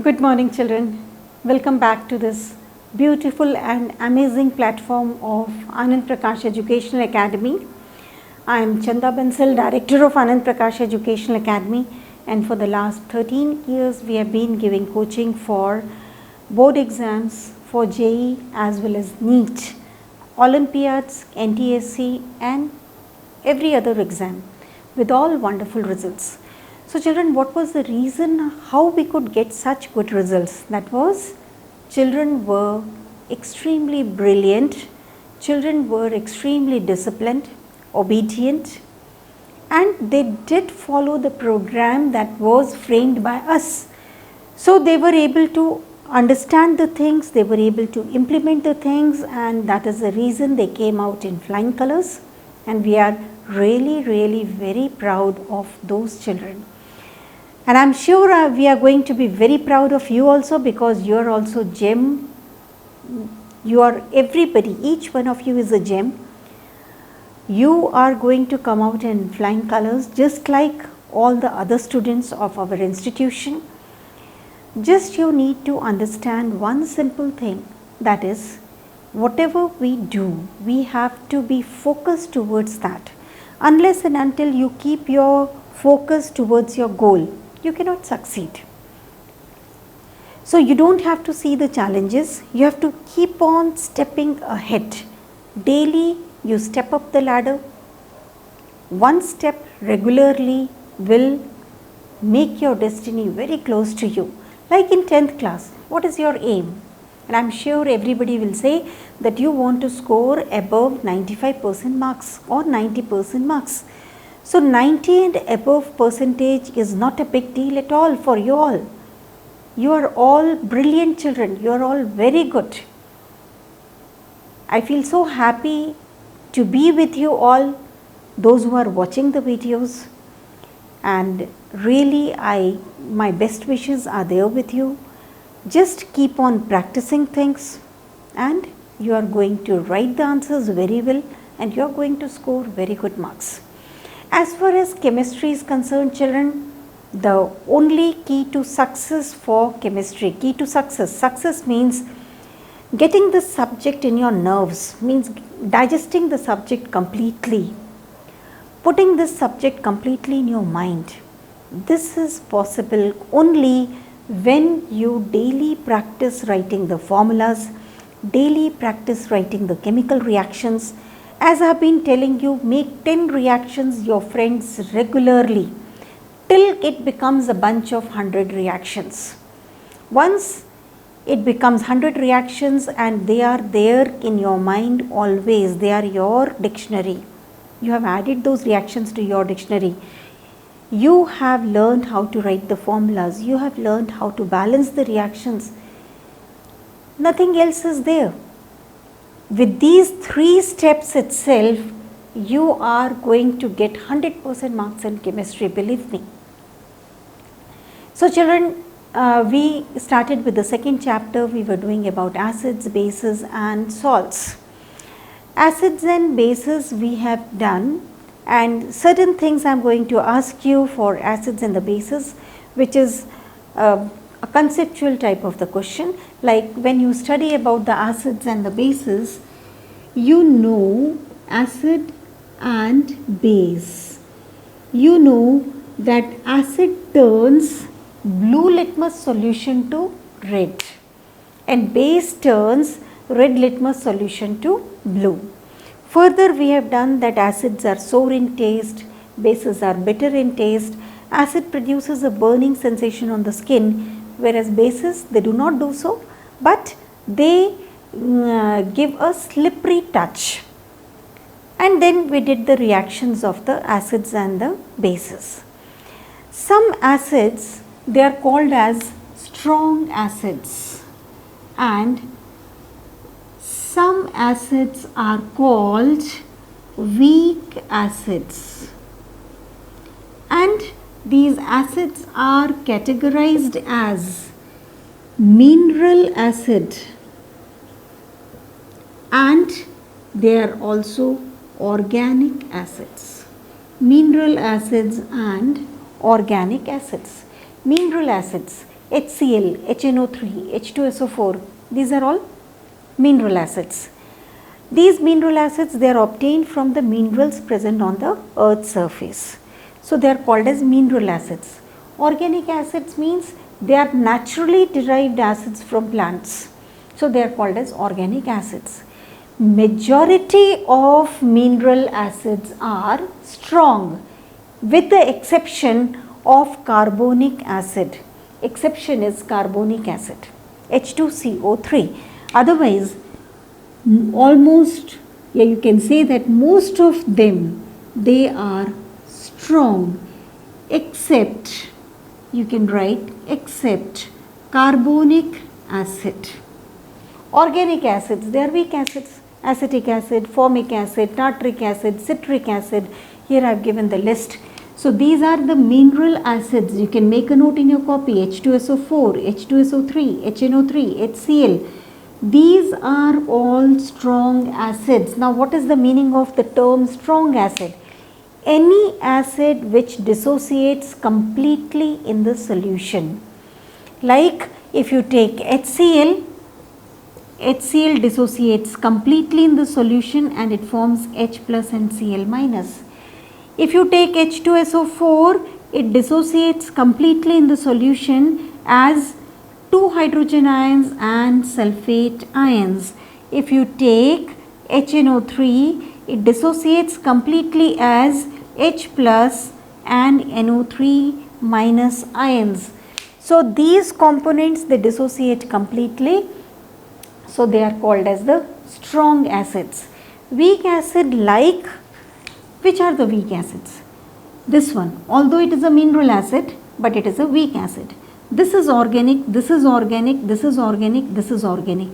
Good morning, children. Welcome back to this beautiful and amazing platform of Anand Prakash Educational Academy. I am Chanda Bansal, Director of Anand Prakash Educational Academy, and for the last 13 years we have been giving coaching for board exams for JEE as well as NEET, Olympiads, NTSC and every other exam with all wonderful results. So children, what was the reason how we could get such good results? That was, children were extremely brilliant, children were extremely disciplined, obedient, and they did follow the program that was framed by us. So they were able to understand the things, they were able to implement the things, and that is the reason they came out in flying colors, and we are really very proud of those children. And I am sure we are going to be very proud of you also, because you are also gem. You are everybody, each one of you is a gem. You are going to come out in flying colors just like all the other students of our institution. Just you need to understand one simple thing, that is, whatever we do, we have to be focused towards that. Unless and until you keep your focus towards your goal, you cannot succeed. So you don't have to see the challenges, you have to keep on stepping ahead. Daily you step up the ladder. One step regularly will make your destiny very close to you. Like in 10th class, what is your aim? And I am sure everybody will say that you want to score above 95% marks or 90% marks. So 90 and above percentage is not a big deal at all for you all. You are all brilliant children, you are all very good. I feel so happy to be with you all, those who are watching the videos, and really my best wishes are there with you. Just keep on practicing things and you are going to write the answers very well and you are going to score very good marks. As far as chemistry is concerned, children, the only key to success for chemistry, success means getting the subject in your nerves, means digesting the subject completely, putting this subject completely in your mind. This is possible only when you daily practice writing the formulas, daily practice writing the chemical reactions. As I have been telling you, make 10 reactions your friends regularly till it becomes a bunch of 100 reactions. Once it becomes 100 reactions and they are there in your mind always, they are your dictionary. You have added those reactions to your dictionary. You have learned how to write the formulas, you have learned how to balance the reactions. Nothing else is there. With these 3 steps itself, you are going to get 100% marks in chemistry, believe me. So children, we started with the second chapter. We were doing about acids, bases and salts. Acids and bases we have done, and certain things I am going to ask you for acids and the bases, which is a conceptual type of the question. Like when you study about the acids and the bases, you know acid and base. You know that acid turns blue litmus solution to red and base turns red litmus solution to blue. Further, we have done that acids are sour in taste, bases are bitter in taste. Acid produces a burning sensation on the skin, whereas bases, they do not do so, but they give a slippery touch. And then we did the reactions of the acids and the bases. Some acids, they are called as strong acids, and some acids are called weak acids, and these acids are categorized as mineral acid, and they are also organic acids. Mineral acids and organic acids. Mineral acids, HCl, HNO3, H2SO4, these are all mineral acids. These mineral acids, they are obtained from the minerals present on the earth's surface. So they are called as mineral acids. Organic acids means they are naturally derived acids from plants. So they are called as organic acids. Majority of mineral acids are strong with the exception of carbonic acid. Exception is carbonic acid, H2CO3. Otherwise, almost, you can say that most of them, they are strong, except, you can write, except carbonic acid. Organic acids, they are weak acids, acetic acid, formic acid, tartaric acid, citric acid. Here I have given the list. So these are the mineral acids. You can make a note in your copy, H2SO4, H2SO3, HNO3, HCl. These are all strong acids. Now what is the meaning of the term strong acid? Any acid which dissociates completely in the solution. Like if you take HCl, HCl dissociates completely in the solution and it forms H plus and Cl minus. If you take H2SO4, it dissociates completely in the solution as 2 hydrogen ions and sulfate ions. If you take HNO3, it dissociates completely as H plus and NO3 minus ions. So these components, they dissociate completely. So they are called as the strong acids. Weak acid, like, which are the weak acids? This one, although it is a mineral acid, but it is a weak acid. This is organic, this is organic, this is organic, this is organic.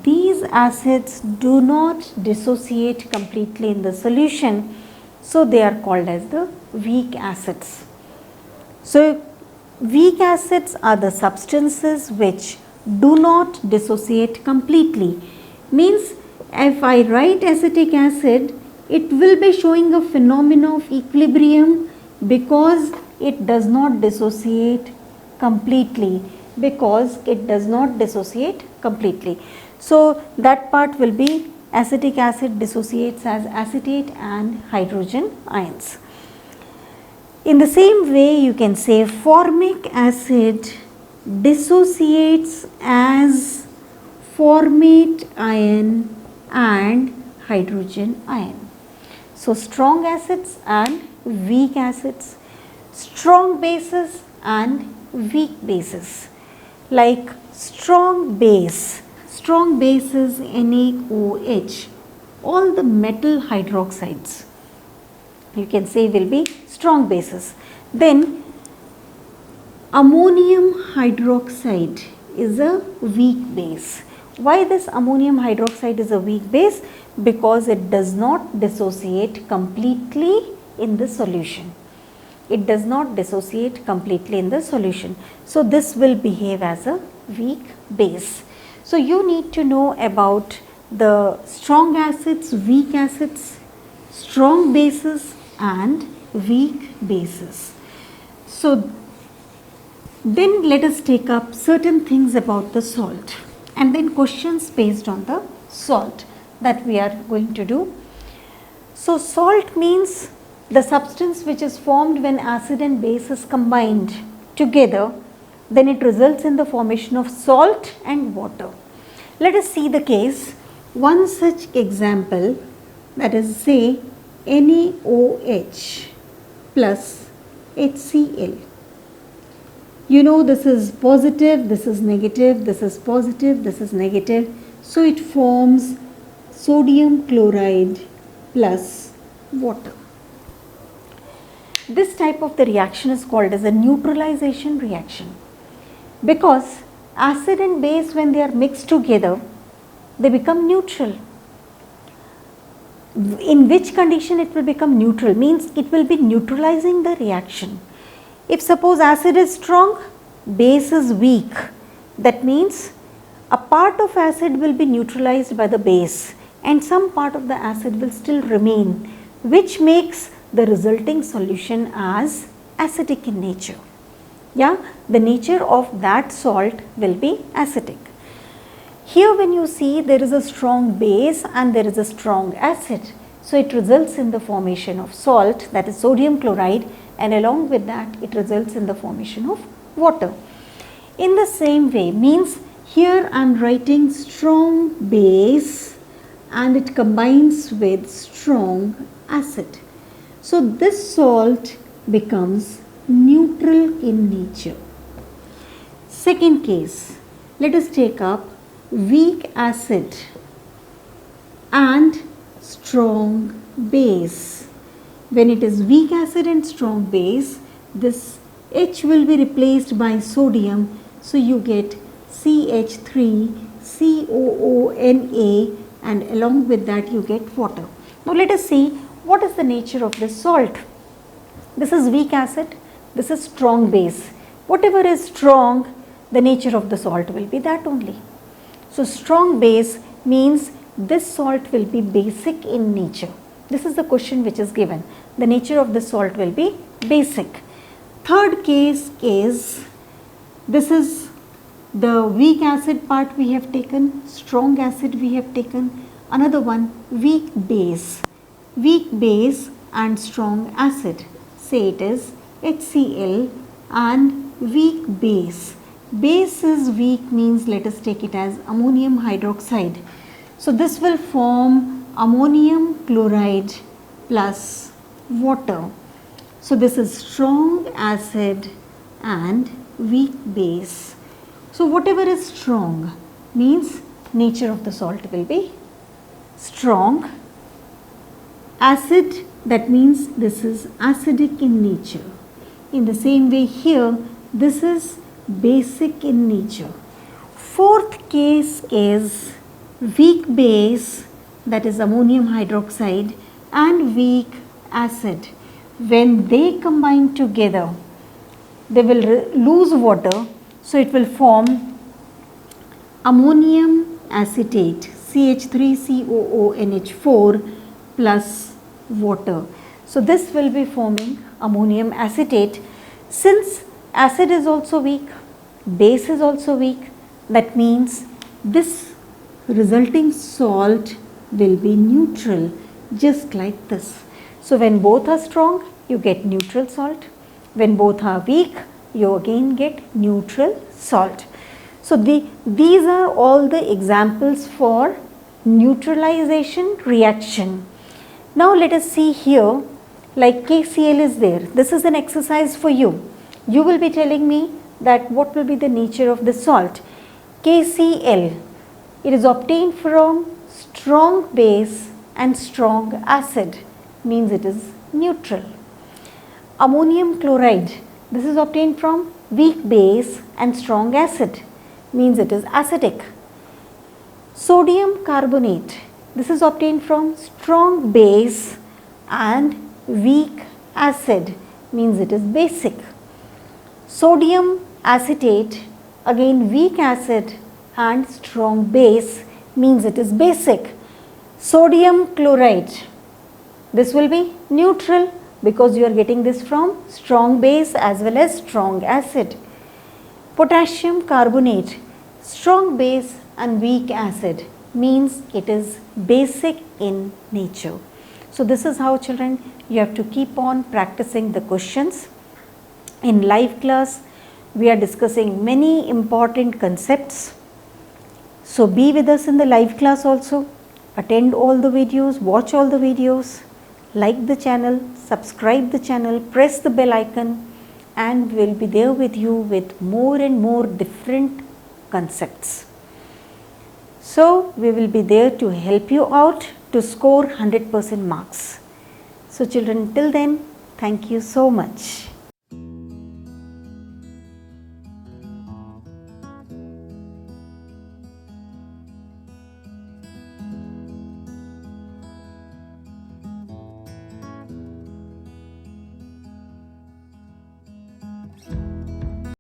These acids do not dissociate completely in the solution, so they are called as the weak acids. So weak acids are the substances which do not dissociate completely. Means if I write acetic acid, it will be showing a phenomenon of equilibrium because it does not dissociate completely. So that part will be acetic acid dissociates as acetate and hydrogen ions. In the same way, you can say formic acid dissociates as formate ion and hydrogen ion. So strong acids and weak acids, strong bases and weak bases. Like strong base is NaOH, all the metal hydroxides, you can say, will be strong bases. Then ammonium hydroxide is a weak base. Why this ammonium hydroxide is a weak base? Because it does not dissociate completely in the solution. So this will behave as a weak base. So you need to know about the strong acids, weak acids, strong bases and weak bases. So then let us take up certain things about the salt and then questions based on the salt that we are going to do. So salt means the substance which is formed when acid and base is combined together, then it results in the formation of salt and water. Let us see the case. One such example, that is, say NaOH plus HCl. You know, this is positive, this is negative, this is positive, this is negative. So it forms sodium chloride plus water. This type of the reaction is called as a neutralization reaction, because acid and base, when they are mixed together, they become neutral. In which condition it will become neutral? Means it will be neutralizing the reaction. If suppose acid is strong, base is weak, that means a part of acid will be neutralized by the base and some part of the acid will still remain, which makes the resulting solution as acidic in nature. Yeah, the nature of that salt will be acidic. Here when you see, there is a strong base and there is a strong acid. So it results in the formation of salt, that is sodium chloride, and along with that it results in the formation of water. In the same way, means here I am writing strong base and it combines with strong acid. So this salt becomes neutral in nature. Second case, let us take up weak acid and strong base. When it is weak acid and strong base, this H will be replaced by sodium, so you get CH3COONA, and along with that you get water. Now let us see what is the nature of this salt. This is weak acid, this is strong base. Whatever is strong, the nature of the salt will be that only. So strong base means this salt will be basic in nature. This is the question which is given. The nature of the salt will be basic. Third case is, this is the weak acid part we have taken, strong acid we have taken, another one weak base and strong acid. Say it is HCl and weak base. Base is weak means let us take it as ammonium hydroxide. So this will form ammonium chloride plus water. So this is strong acid and weak base. So whatever is strong means nature of the salt will be strong. Acid, that means this is acidic in nature. In the same way here, this is basic in nature. Fourth case is weak base, that is ammonium hydroxide, and weak acid. When they combine together, they will lose water, so it will form ammonium acetate, CH3COONH4 plus water. So this will be forming ammonium acetate. Since acid is also weak, base is also weak, that means this resulting salt will be neutral, just like this. So when both are strong, you get neutral salt. When both are weak, you again get neutral salt. So these are all the examples for neutralization reaction. Now let us see here, like KCl is there. This is an exercise for you. You will be telling me that what will be the nature of the salt. KCl, it is obtained from strong base and strong acid, means it is neutral. Ammonium chloride, this is obtained from weak base and strong acid, means it is acidic. Sodium carbonate, this is obtained from strong base and weak acid, means it is basic. Sodium acetate, again weak acid and strong base, means it is basic. Sodium chloride, this will be neutral because you are getting this from strong base as well as strong acid. Potassium carbonate, strong base and weak acid, means it is basic in nature. So this is how, children, you have to keep on practicing the questions. In live class, we are discussing many important concepts. So be with us in the live class also. Attend all the videos, watch all the videos, like the channel, subscribe the channel, press the bell icon, and we'll be there with you with more and more different concepts. So we will be there to help you out to score 100% marks. So children, till then, thank you so much.